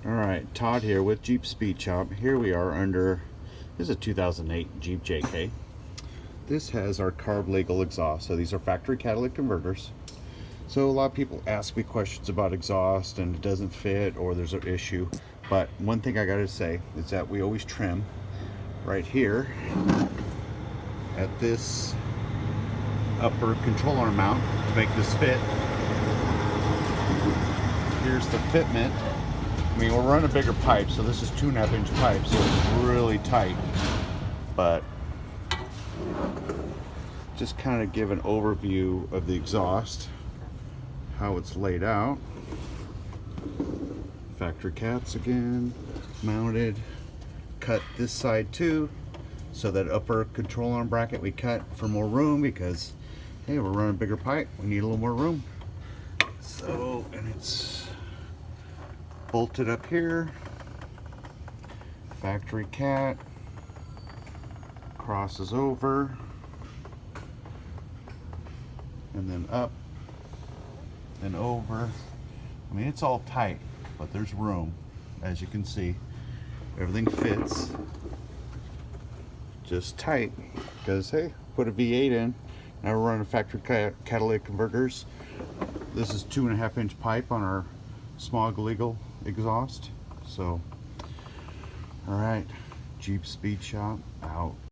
Alright, Todd here with Jeep Speed Shop. Here we are under, this is a 2008 Jeep JK. This has our CARB legal exhaust. So these are factory catalytic converters. So a lot of people ask me questions about exhaust and it doesn't fit or there's an issue. But one thing I gotta say is that we always trim right here at this upper control arm mount to make this fit. Here's the fitment. I mean, we're running a bigger pipe, so this is 2.5-inch pipe, so it's really tight. But just kind of give an overview of the exhaust, how it's laid out. Factory cats again, mounted. Cut this side too, so that upper control arm bracket we cut for more room because, hey, we're running a bigger pipe, we need a little more room. So, and it's bolted up here, factory cat, crosses over, and then up and over. I mean, it's all tight, but there's room. As you can see, everything fits just tight because, hey, put a V8 in. Now we're running factory catalytic converters. This is 2.5-inch pipe on our smog legal exhaust. So, all right, Jeep Speed Shop out.